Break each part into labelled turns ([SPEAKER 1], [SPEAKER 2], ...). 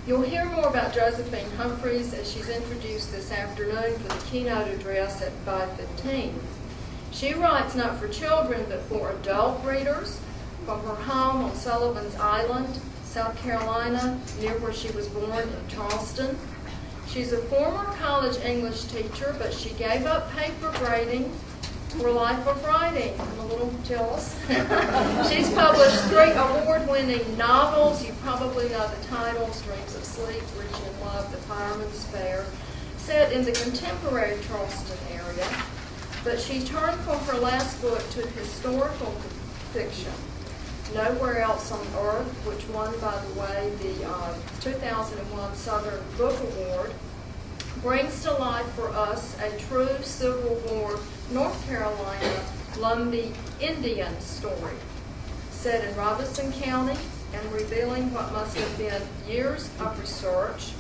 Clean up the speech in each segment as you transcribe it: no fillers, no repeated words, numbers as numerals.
[SPEAKER 1] You'll hear more about Josephine Humphreys as she's introduced this afternoon for the keynote address at 5:15. She writes not for children but for adult readers from her home on Sullivan's Island, South Carolina, near where she was born in Charleston. She's a former college English teacher, but she gave up paper grading for a life of writing. I'm a little jealous. She's published 3 award-winning novels. You probably know the titles: Dreams of Sleep, Rich in Love, The Fireman's Fair, set in the contemporary Charleston area. But she turned for her last book to historical fiction, Nowhere Else on Earth, which won, by the way, the 2001 Southern Book Award, brings to life for us a true Civil War North Carolina Lumbee Indian story, set in Robeson County and revealing what must have been years of research.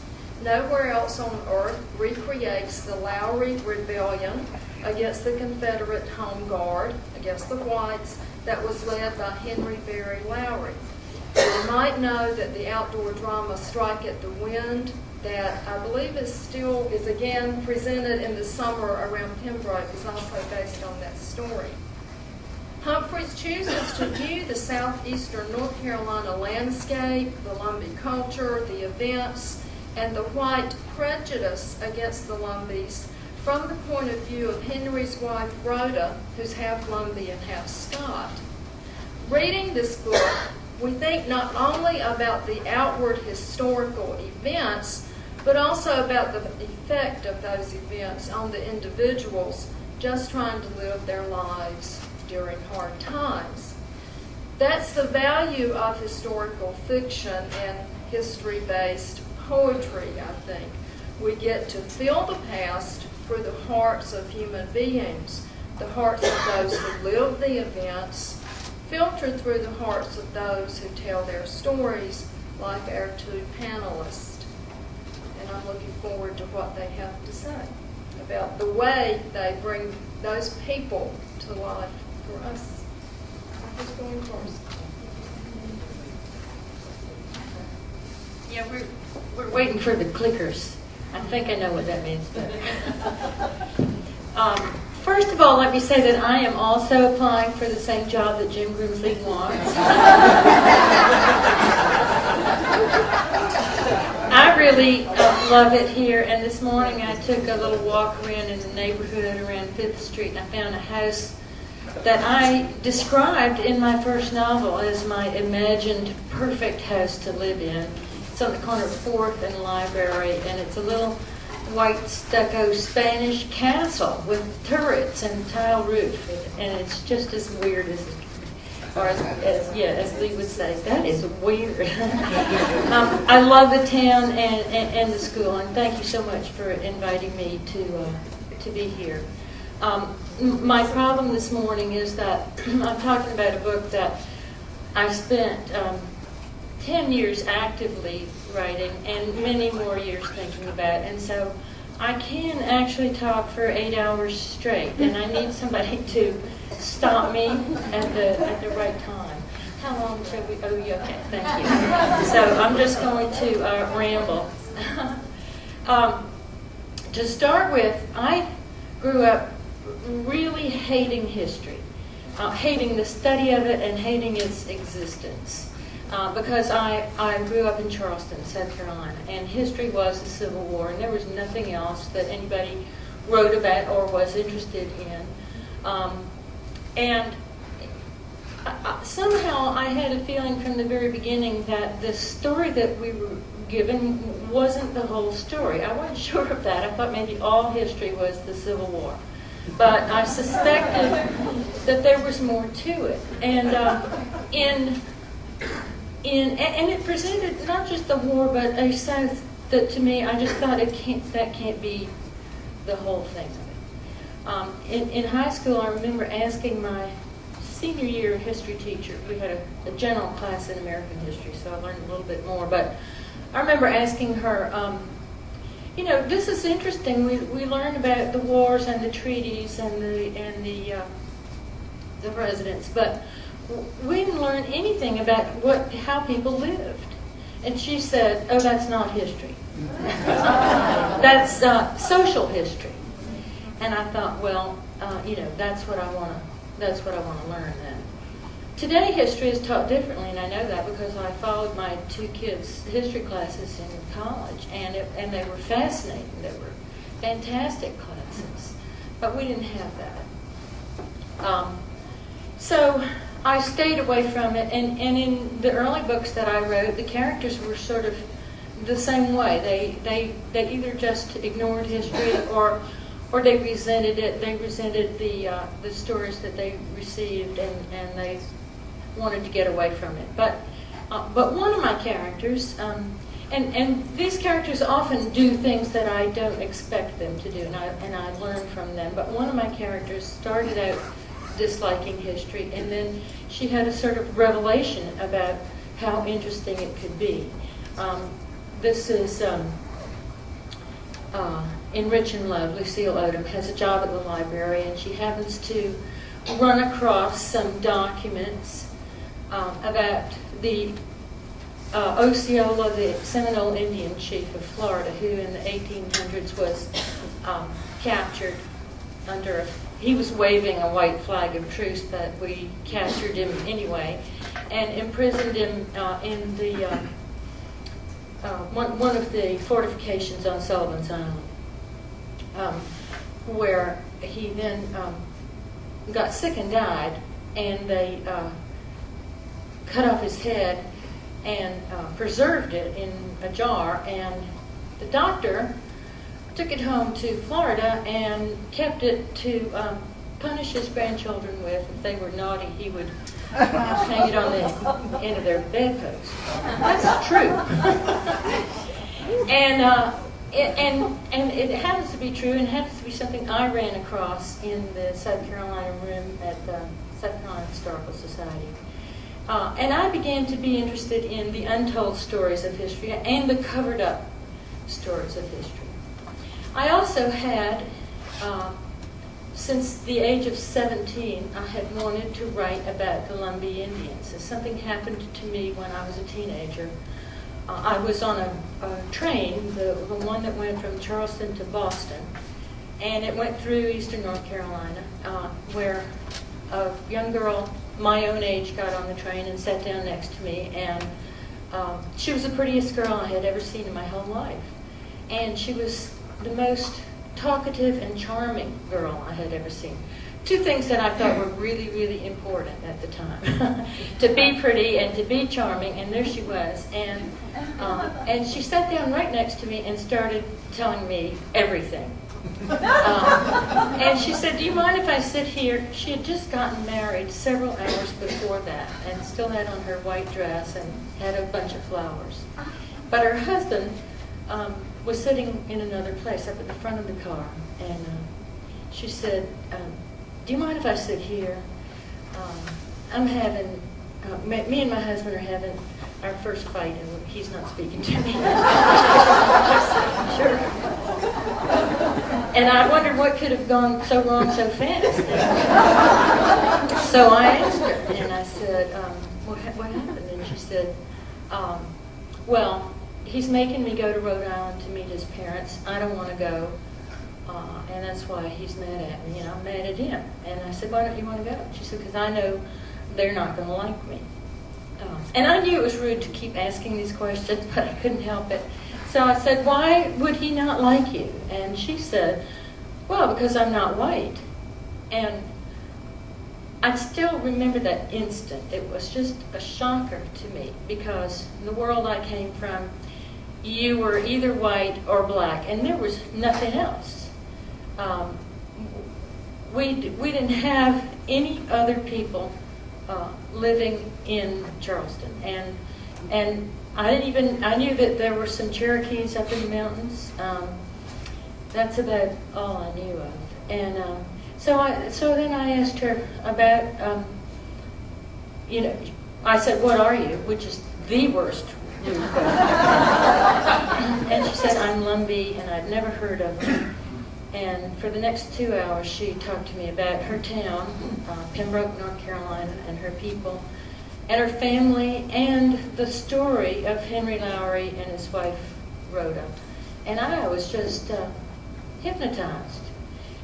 [SPEAKER 1] Nowhere Else on Earth recreates the Lowry Rebellion against the Confederate Home Guard, against the whites, that was led by Henry Berry Lowry. You might know that the outdoor drama Strike at the Wind, that I believe is again presented in the summer around Pembroke, is also based on that story. Humphreys chooses to view the southeastern North Carolina landscape, the Lumbee culture, the events, and the white prejudice against the Lumbees from the point of view of Henry's wife, Rhoda, who's half Lumbee and half Scott. Reading this book, we think not only about the outward historical events, but also about the effect of those events on the individuals just trying to live their lives during hard times. That's the value of historical fiction and history-based poetry, I think. We get to feel the past through the hearts of human beings, the hearts of those who live the events, filtered through the hearts of those who tell their stories, like our 2 panelists. And I'm looking forward to what they have to say about the way they bring those people to life for us. Who's going first?
[SPEAKER 2] Yeah, we're waiting for the clickers. I think I know what that means. But first of all, let me say that I am also applying for the same job that Jim Grimsley wants. I really love it here, and this morning I took a little walk around in the neighborhood around 5th Street, and I found a house that I described in my first novel as my imagined perfect house to live in. It's on the corner of 4th and Library, and it's a little white stucco Spanish castle with turrets and tile roof, and it's just as weird as Lee would say, that is weird. I love the town and the school, and thank you so much for inviting me to be here. My problem this morning is that I'm talking about a book that I spent 10 years actively writing and many more years thinking about, and so I can actually talk for 8 hours straight, and I need somebody to stop me at the right time. How long shall we? Oh, yeah, okay, thank you. So I'm just going to ramble. To start with, I grew up really hating history, hating the study of it and hating its existence. Because I grew up in Charleston, South Carolina, and history was the Civil War, and there was nothing else that anybody wrote about or was interested in. And somehow I had a feeling from the very beginning that the story that we were given wasn't the whole story. I wasn't sure of that. I thought maybe all history was the Civil War. But I suspected that there was more to it. And and it presented not just the war, but a South that to me, I just thought that can't be the whole thing of it. In high school, I remember asking my senior year history teacher, we had a general class in American history, so I learned a little bit more, but I remember asking her, this is interesting, we learned about the wars and the treaties and the presidents, but we didn't learn anything about how people lived. And she said, "Oh, that's not history. That's social history." And I thought, well, that's what I want to learn then. Today, history is taught differently, and I know that because I followed my two kids' history classes in college, and they were fascinating. They were fantastic classes, but we didn't have that. So I stayed away from it, and in the early books that I wrote, the characters were sort of the same way. They either just ignored history or they resented it. They resented the stories that they received, and they wanted to get away from it. But one of my characters, and these characters often do things that I don't expect them to do, and I learn from them. But one of my characters started out disliking history, and then she had a sort of revelation about how interesting it could be. This is in Rich and Love. Lucille Odom has a job at the library, and she happens to run across some documents about the Osceola, the Seminole Indian chief of Florida, who in the 1800s was captured under he was waving a white flag of truce, but we captured him anyway and imprisoned him in the one of the fortifications on Sullivan's Island, where he then got sick and died, and they cut off his head and preserved it in a jar, and the doctor took it home to Florida and kept it to punish his grandchildren with. If they were naughty, he would hang it on the end of their bedpost. That's true. And it happens to be true, and it happens to be something I ran across in the South Carolina room at the South Carolina Historical Society. And I began to be interested in the untold stories of history and the covered-up stories of history. I also had, since the age of 17, I had wanted to write about the Lumbee Indians. Something happened to me when I was a teenager. I was on a train, the one that went from Charleston to Boston, and it went through eastern North Carolina, where a young girl my own age got on the train and sat down next to me, and she was the prettiest girl I had ever seen in my whole life. And she was the most talkative and charming girl I had ever seen. Two things that I thought were really, really important at the time. To be pretty and to be charming, and there she was. And she sat down right next to me and started telling me everything. And she said, "Do you mind if I sit here?" She had just gotten married several hours before that and still had on her white dress and had a bunch of flowers. But her husband was sitting in another place up at the front of the car, and she said, "Do you mind if I sit here? I'm having, me and my husband are having our first fight, and he's not speaking to me." I said, "Sure." And I wondered what could have gone so wrong so fast. So I asked her, and I said, what happened? And she said, "Well, he's making me go to Rhode Island to meet his parents. I don't want to go, and that's why he's mad at me, and I'm mad at him." And I said, "Why don't you want to go?" She said, "Because I know they're not going to like me." And I knew it was rude to keep asking these questions, but I couldn't help it. So I said, "Why would he not like you?" And she said, "Well, because I'm not white." And I still remember that instant. It was just a shocker to me, because in the world I came from, you were either white or black, and there was nothing else. We didn't have any other people living in Charleston, and I knew that there were some Cherokees up in the mountains. That's about all I knew of. And so then I asked her about, I said, "What are you?" Which is the worst rude question. And she said, "I'm Lumbee, and I've never heard of them." And for the next 2 hours, she talked to me about her town, Pembroke, North Carolina, and her people, and her family, and the story of Henry Lowry and his wife Rhoda. And I was just hypnotized.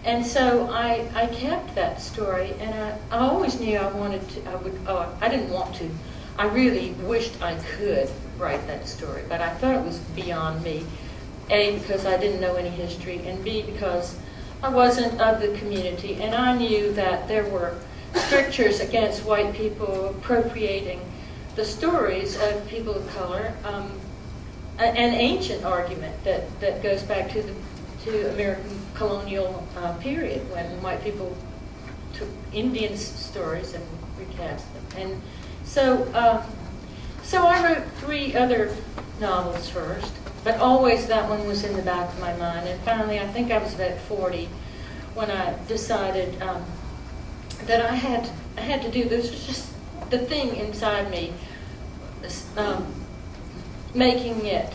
[SPEAKER 2] And so I kept that story, and I always knew I wanted to, I didn't want to. I really wished I could write that story, but I thought it was beyond me. A, because I didn't know any history, and B, because I wasn't of the community, and I knew that there were strictures against white people appropriating the stories of people of color, an ancient argument that goes back to American colonial period, when white people took Indian stories and recast them. And so I wrote 3 other novels first, but always that one was in the back of my mind. And finally, I think I was about 40 when I decided that I had to do this. Was just the thing inside me, making it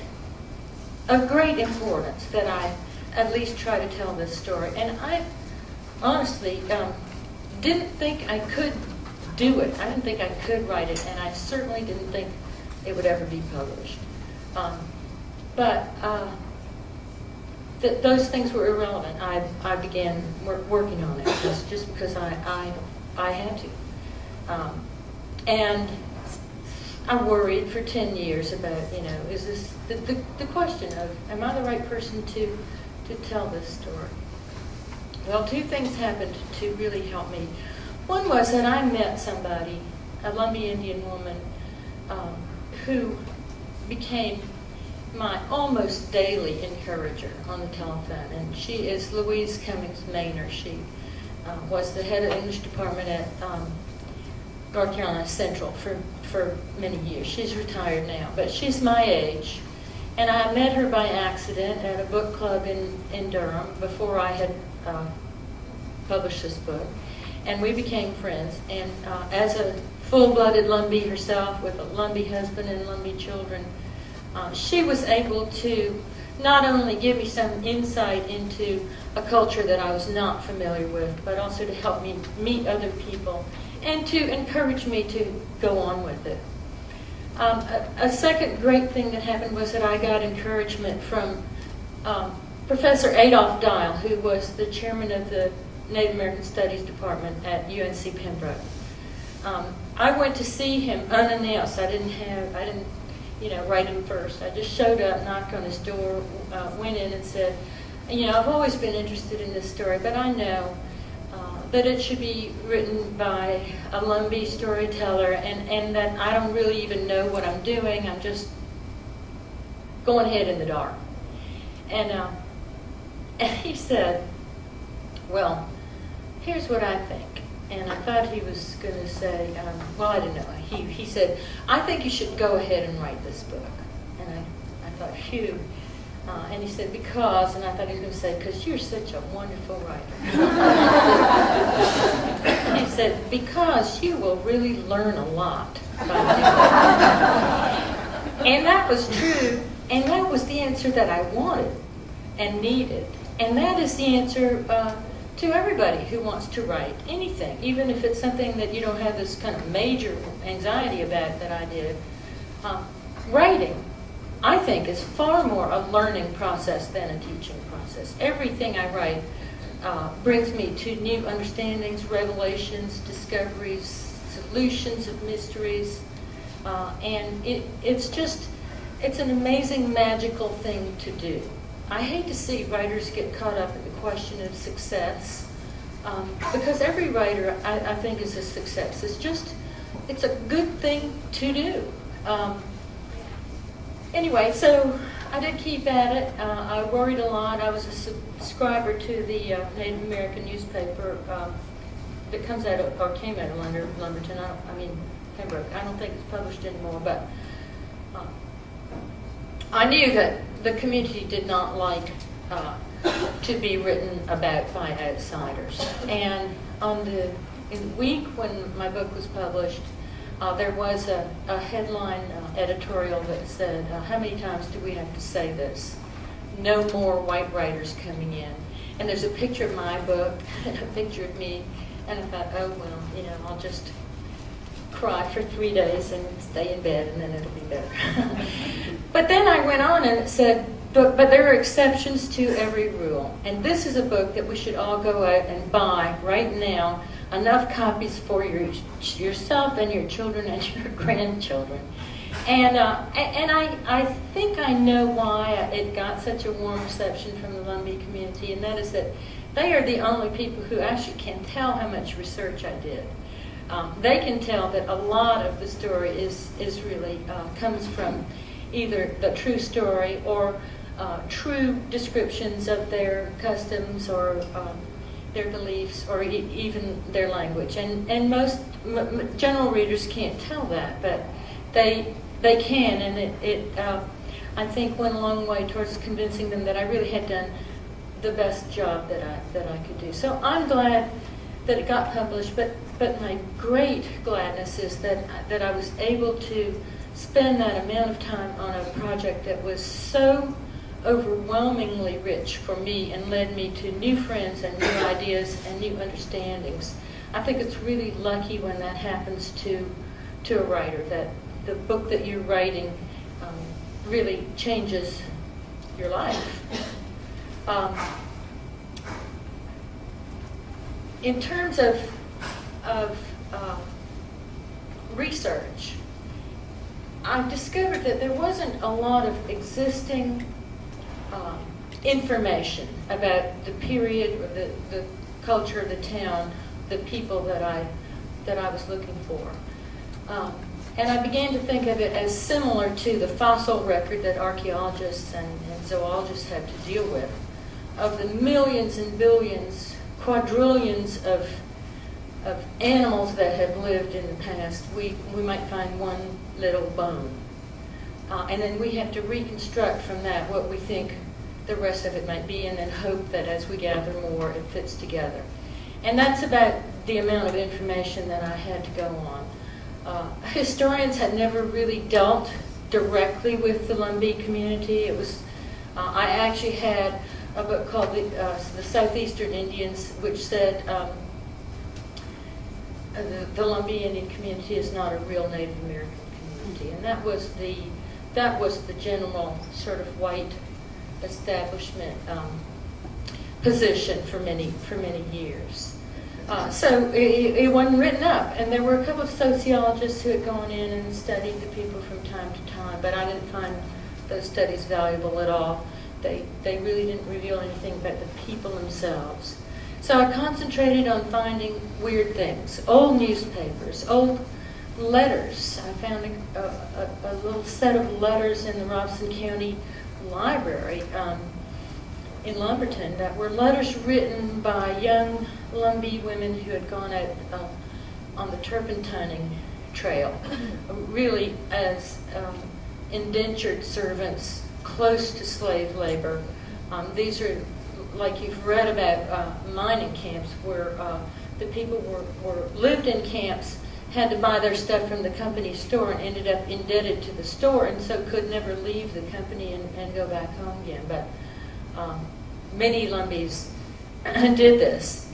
[SPEAKER 2] of great importance that I at least try to tell this story. And I honestly didn't think I could do it. I didn't think I could write it, and I certainly didn't think it would ever be published. But those things were irrelevant. I began working on it just because I had to. And I worried for 10 years about, is this the question of, am I the right person to tell this story? Well, 2 things happened to really help me. One was that I met somebody, a Lumbee Indian woman, who became my almost daily encourager on the telephone, and she is Louise Cummings Maynor. She was the head of English department at North Carolina Central for many years. She's retired now, but she's my age. And I met her by accident at a book club in Durham before I had published this book. And we became friends. And as a full-blooded Lumbee herself, with a Lumbee husband and Lumbee children, she was able to not only give me some insight into a culture that I was not familiar with, but also to help me meet other people and to encourage me to go on with it. A second great thing that happened was that I got encouragement from Professor Adolph Dial, who was the chairman of the Native American Studies Department at UNC Pembroke. I went to see him unannounced. I didn't write him first. I just showed up, knocked on his door, went in and said, I've always been interested in this story, but I know that it should be written by a Lumbee storyteller, and that I don't really even know what I'm doing. I'm just going ahead in the dark. And he said, well, here's what I think. And I thought he was going to say, I didn't know. He said, I think you should go ahead and write this book. And I thought, phew. And he said, because, and I thought he was going to say, because you're such a wonderful writer. He said, because you will really learn a lot by doing it. And that was true, and that was the answer that I wanted and needed. And that is the answer to everybody who wants to write anything, even if it's something that you don't have this kind of major anxiety about that I did. Writing, I think, is far more a learning process than a teaching process. Everything I write brings me to new understandings, revelations, discoveries, solutions of mysteries, and it's an amazing, magical thing to do. I hate to see writers get caught up in the question of success, because every writer, I think, is a success. It's a good thing to do. Anyway, so I did keep at it. I worried a lot. I was a subscriber to the Native American newspaper that comes out of, or came out of Lumberton. Pembroke. I don't think it's published anymore, but I knew that the community did not like to be written about by outsiders. And in the week when my book was published, there was a headline editorial that said, how many times do we have to say this? No more white writers coming in. And there's a picture of my book and a picture of me. And I thought, oh, well, I'll just cry for 3 days and stay in bed, and then it'll be better. But then I went on and it said, but there are exceptions to every rule. And this is a book that we should all go out and buy right now, enough copies for yourself and your children and your grandchildren. And I think I know why it got such a warm reception from the Lumbee community, and that is that they are the only people who actually can tell how much research I did. They can tell that a lot of the story is really comes from either the true story or true descriptions of their customs or their beliefs or even their language. And most general readers can't tell that, but they can, and it I think went a long way towards convincing them that I really had done the best job that I could do. So I'm glad that it got published, but my great gladness is that I was able to spend that amount of time on a project that was so overwhelmingly rich for me and led me to new friends and new ideas and new understandings. I think it's really lucky when that happens to a writer, that the book that you're writing really changes your life. In terms of research, I've discovered that there wasn't a lot of existing information about the period or the culture of the town, the people that I was looking for. And I began to think of it as similar to the fossil record that archaeologists and zoologists have to deal with, of the millions and billions, quadrillions of animals that have lived in the past. We might find one little bone. And then we have to reconstruct from that what we think the rest of it might be, and then hope that as we gather more, it fits together. And that's about the amount of information that I had to go on. Historians had never really dealt directly with the Lumbee community. It was, I actually had a book called the Southeastern Indians, which said the Lumbee Indian community is not a real Native American community, and that was the general sort of white establishment position for many years. So it wasn't written up, and there were a couple of sociologists who had gone in and studied the people from time to time, but I didn't find those studies valuable at all. They really didn't reveal anything about the people themselves. So I concentrated on finding weird things, old newspapers, old letters. I found a little set of letters in the Robson County Library in Lumberton that were letters written by young Lumbee women who had gone out on the turpentining trail, really as indentured servants close to slave labor. These are, like you've read about, mining camps where the people lived in camps, had to buy their stuff from the company store, and ended up indebted to the store, and so could never leave the company and go back home again. But many Lumbees did this.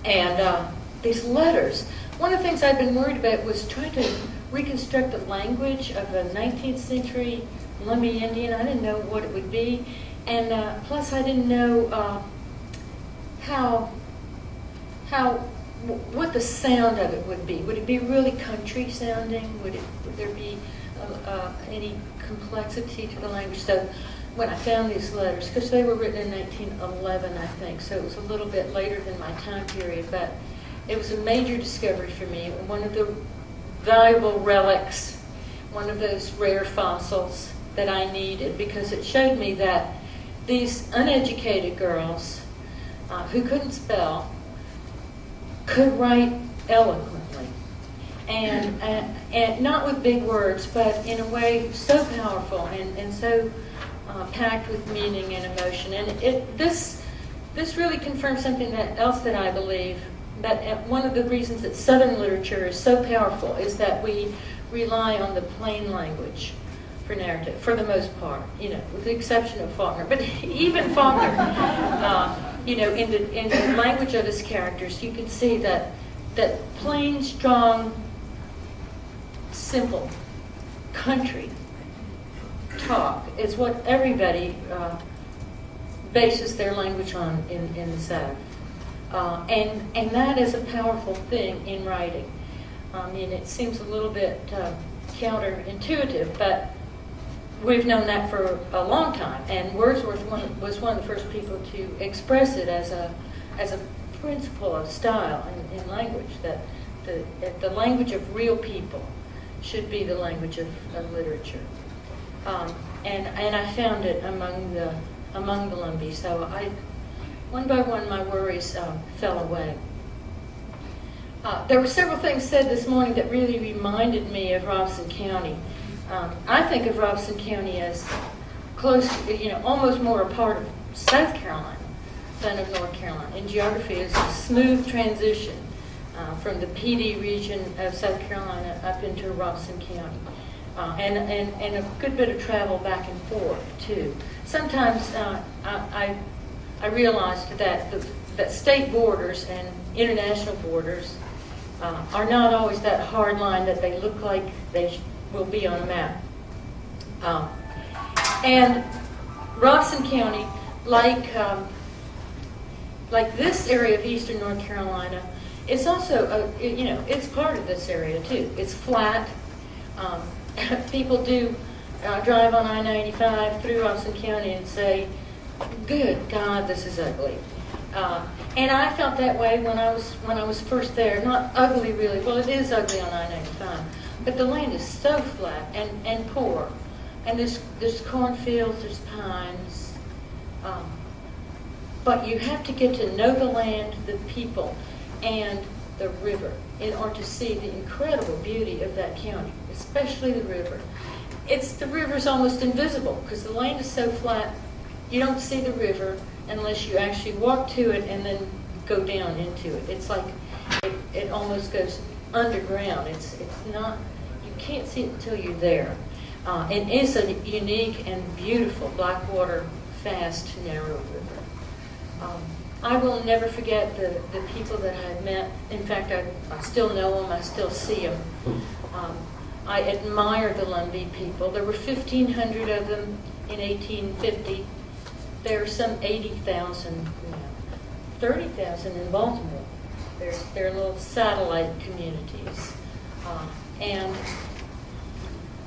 [SPEAKER 2] And these letters, one of the things I'd been worried about was trying to reconstruct the language of a 19th century Lumbee Indian. I didn't know what it would be, and plus I didn't know what the sound of it would be. Would it be really country sounding? Would there be any complexity to the language? So when I found these letters, because they were written in 1911, I think, so it was a little bit later than my time period, but it was a major discovery for me, one of the valuable relics, one of those rare fossils that I needed, because it showed me that these uneducated girls who couldn't spell could write eloquently, and not with big words, but in a way so powerful and so packed with meaning and emotion. And this really confirms something else that I believe, that one of the reasons that Southern literature is so powerful is that we rely on the plain language for narrative, for the most part, with the exception of Faulkner. But even Faulkner, in the language of his characters, you can see that plain, strong simple country talk. It's what everybody bases their language on in the South. And that is a powerful thing in writing. I mean, it seems a little bit counterintuitive, but we've known that for a long time. And Wordsworth was one of the first people to express it as a principle of style in language, that the language of real people should be the language of literature. And I found it among the Lumbees. So one by one, my worries fell away. There were several things said this morning that really reminded me of Robeson County. I think of Robeson County as close, almost more a part of South Carolina than of North Carolina. In geography, it's a smooth transition from the PD region of South Carolina up into Robeson County. And a good bit of travel back and forth, too. Sometimes I realized that state borders and international borders are not always that hard line that they look like they will be on a map. And Robeson County, like this area of eastern North Carolina, it's also, it's part of this area, too. It's flat. People do drive on I-95 through Robeson County and say, good God, this is ugly. And I felt that way when I was first there. Not ugly, really. Well, it is ugly on I-95. But the land is so flat and poor. And there's cornfields, there's pines. But you have to get to know the land, the people, and the river in order to see the incredible beauty of that county, especially the river. The river's almost invisible because the land is so flat, you don't see the river unless you actually walk to it and then go down into it. It's like it almost goes underground. It's not, you can't see it until you're there. And it's a unique and beautiful blackwater, fast, narrow river. I will never forget the people that I met. In fact, I still know them. I still see them. I admire the Lumbee people. There were 1,500 of them in 1850. There are some 80,000 now. 30,000 in Baltimore. They're little satellite communities. And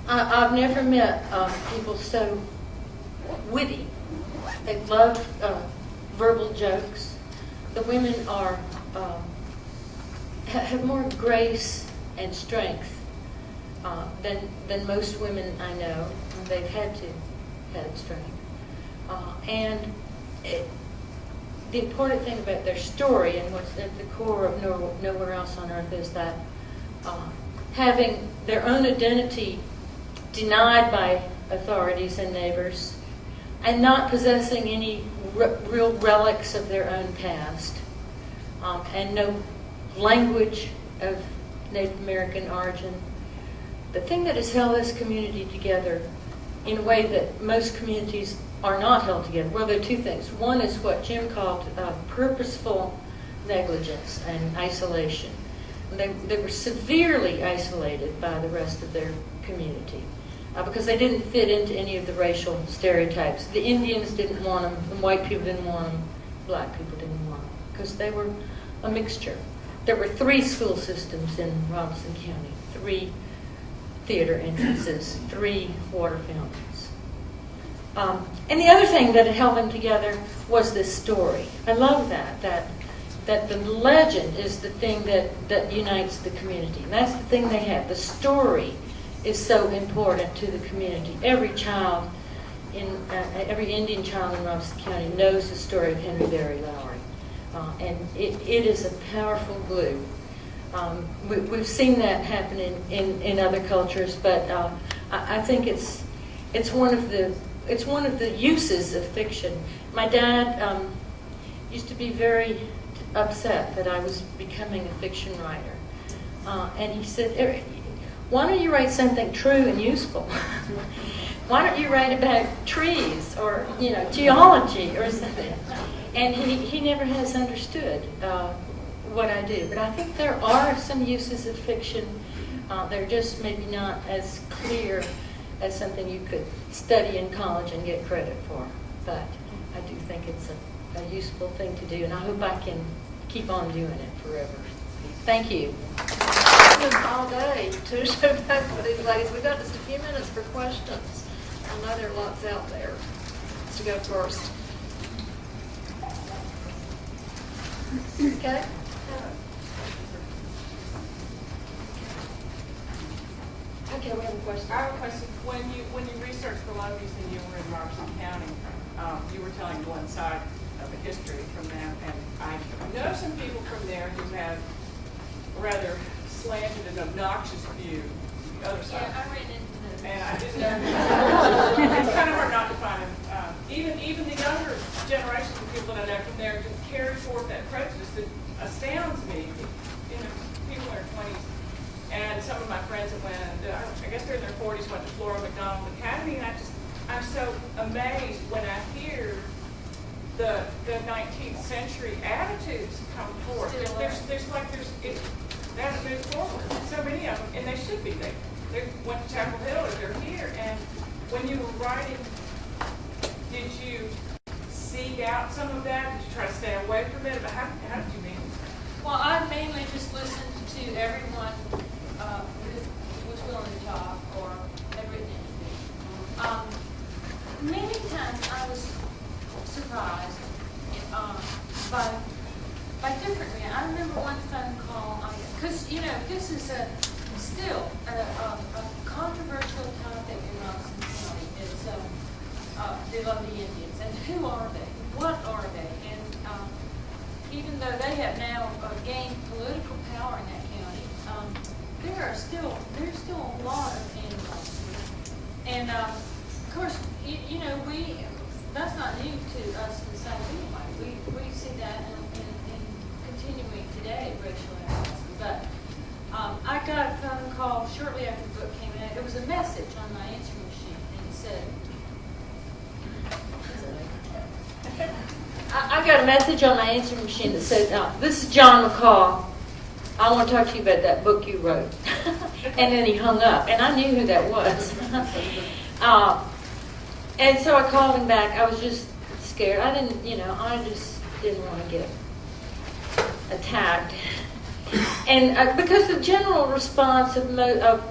[SPEAKER 2] I've never met people so witty. They love verbal jokes. The women have more grace and strength than most women I know. They've had to have strength. And the important thing about their story and what's at the core of Nowhere Else on Earth is that having their own identity denied by authorities and neighbors, and not possessing any real relics of their own past, and no language of Native American origin. The thing that has held this community together in a way that most communities are not held together, well, there are two things. One is what Jim called purposeful negligence and isolation. They were severely isolated by the rest of their community because they didn't fit into any of the racial stereotypes. The Indians didn't want them, the white people didn't want them, black people didn't want them, because they were a mixture. There were 3 school systems in Robeson County, 3 theater entrances, 3 water fountains. And the other thing that held them together was this story. I love that the legend is the thing that unites the community. And that's the thing they have. The story is so important to the community. Every child, every Indian child in Robeson County knows the story of Henry Berry Lowry. And it is a powerful glue. We've seen that happen in other cultures, but I think it's one of the uses of fiction. My dad used to be very upset that I was becoming a fiction writer, and he said, "Why don't you write something true and useful? Why don't you write about trees or geology or something?" And he never has understood what I do. But I think there are some uses of fiction They're just maybe not as clear as something you could study in college and get credit for. But I do think it's a useful thing to do, and I hope I can keep on doing it forever. Thank you.
[SPEAKER 1] All day to show back for these ladies. We've got just a few minutes for questions. I know there are lots out there. Let's go first. Okay. Okay, we have a question.
[SPEAKER 3] I have a question. When you researched the Lumbees and you were in Robertson County, you were telling one side of the history from them, and I know some people from there who have rather slanted and obnoxious view the other side.
[SPEAKER 4] Yeah, I ran into those.
[SPEAKER 3] And I just know it's kind of hard not to find them. Even the younger generations of people that I know from there just carry forth that prejudice that astounds me. People in their 20s. And some of my friends that went, I guess they're in their 40s, went to Flora McDonald Academy, and I'm so amazed when I hear the 19th century attitudes come forth. They haven't moved forward. So many of them, and they should be. They went to Chapel Hill, or they're here. And when you were writing, did you seek out some of that? Did you try to stay away from it? How did you mean?
[SPEAKER 4] Well, I mainly just listened to everyone who was willing to talk or had written anything. Many times I was surprised by different reasons. I remember one phone call, because, this is still a controversial topic in Robertson County. It's the Lumbee Indians. And who are they? What are they? And even though they have now gained political power in that county, there's still a lot of animals. And of course, that's not new to us in the South anyway. We see that in continuing today, racial animals. But I got a phone call shortly after the book came out. It was a message on my answering machine, and it said,
[SPEAKER 2] I got a message on my answering machine that said, "This is John McCall. I want to talk to you about that book you wrote." And then he hung up, and I knew who that was. And so I called him back. I was just scared. I just didn't want to get attacked. And because the general response of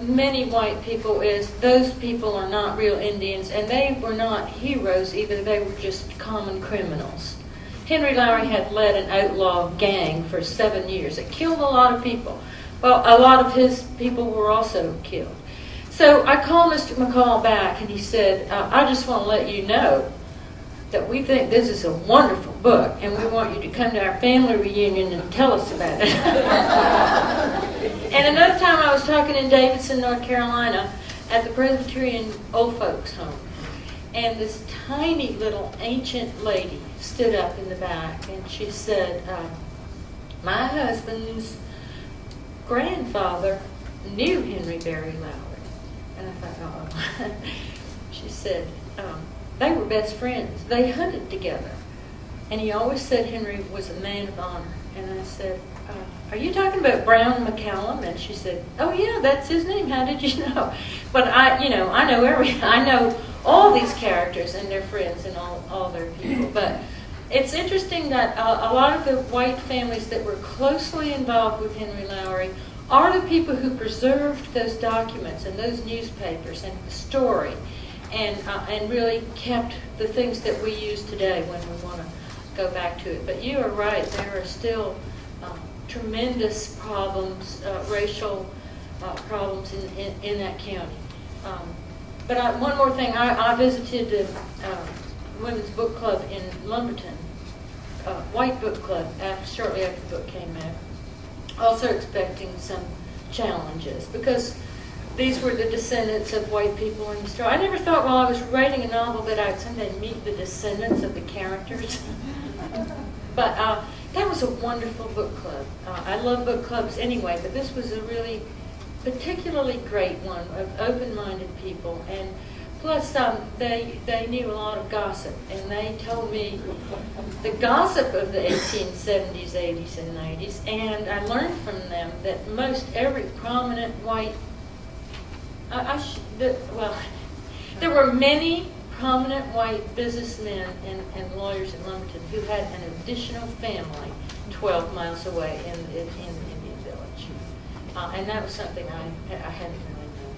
[SPEAKER 2] many white people is, those people are not real Indians, and they were not heroes either. They were just common criminals. Henry Lowry had led an outlaw gang for 7 years. It killed a lot of people. Well, a lot of his people were also killed. So I called Mr. McCall back, and he said, I just want to let you know that we think this is a wonderful book, and we want you to come to our family reunion and tell us about it. And another time I was talking in Davidson, North Carolina, at the Presbyterian Old Folks Home, and this tiny little ancient lady stood up in the back, and she said, my husband's grandfather knew Henry Berry Lowry. And I thought, oh. She said, they were best friends. They hunted together. And he always said Henry was a man of honor. And I said, are you talking about Brown McCallum? And she said, oh yeah, that's his name. How did you know? But I know all these characters and their friends and all their people. But it's interesting that a lot of the white families that were closely involved with Henry Lowry are the people who preserved those documents and those newspapers and the story, and really kept the things that we use today when we want to go back to it. But you are right, there are still tremendous problems, racial problems in that county. But one more thing, I visited the Women's Book Club in Lumberton, White Book Club, shortly after the book came out. Also expecting some challenges, because these were the descendants of white people in the story. I never thought while I was writing a novel that I'd someday meet the descendants of the characters. But that was a wonderful book club. I love book clubs anyway, but this was a really particularly great one of open-minded people. And plus, they knew a lot of gossip, and they told me the gossip of the 1870s, 80s, and 90s, and I learned from them that most every prominent white Well, there were many prominent white businessmen and lawyers in Lumberton who had an additional family 12 miles away in the Indian Village. And that was something I hadn't really known.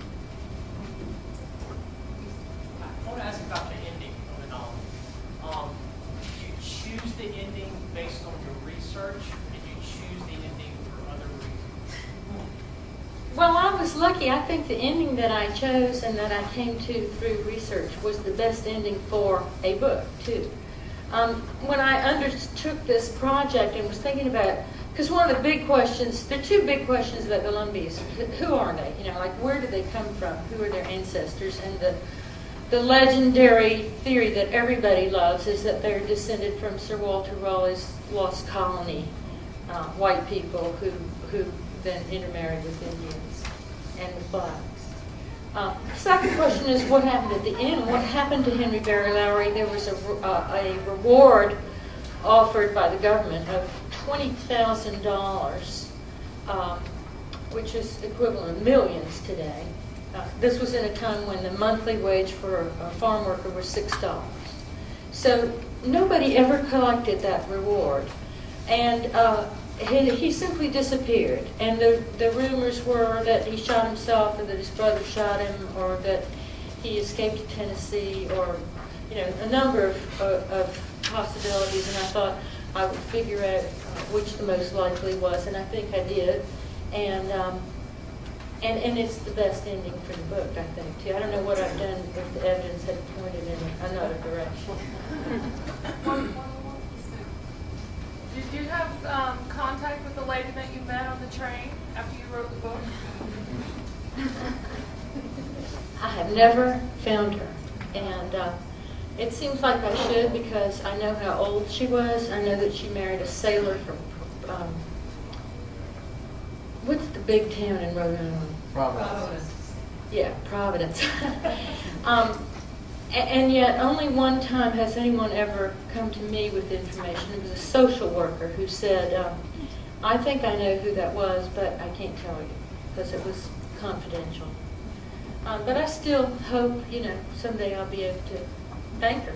[SPEAKER 5] I want to ask about the ending of the novel. Did you choose the ending based on your research, or did you choose the ending for other reasons?
[SPEAKER 2] Well, I was lucky. I think the ending that I chose and that I came to through research was the best ending for a book, too. When I undertook this project and was thinking about, because one of the big questions, there are two big questions about the Lumbees. Who are they? You know, like where do they come from? Who are their ancestors? And the legendary theory that everybody loves is that they're descended from Sir Walter Raleigh's Lost Colony, white people who then intermarried with Indians and with blacks. The second question is what happened at the end? What happened to Henry Barry Lowry? There was a reward offered by the government of $20,000, which is equivalent of millions today. This was in a time when the monthly wage for a farm worker was $6. So nobody ever collected that reward. And he simply disappeared. And the rumors were that he shot himself, or that his brother shot him, or that he escaped to Tennessee, or a number of possibilities. And I thought I would figure out which the most likely was, and I think I did. And it's the best ending for the book, I think, too. I don't know what I've done if the evidence had pointed in another direction.
[SPEAKER 3] Did you have contact with the lady that you met on the train after you wrote the book?
[SPEAKER 2] I have never found her, and it seems like I should, because I know how old she was. I know that she married a sailor from what's the big town in Rhode Island?
[SPEAKER 6] Providence.
[SPEAKER 2] Yeah, Providence. And yet only one time has anyone ever come to me with information. It was a social worker who said, I think I know who that was, but I can't tell you because it was confidential. But I still hope, someday I'll be able to thank her.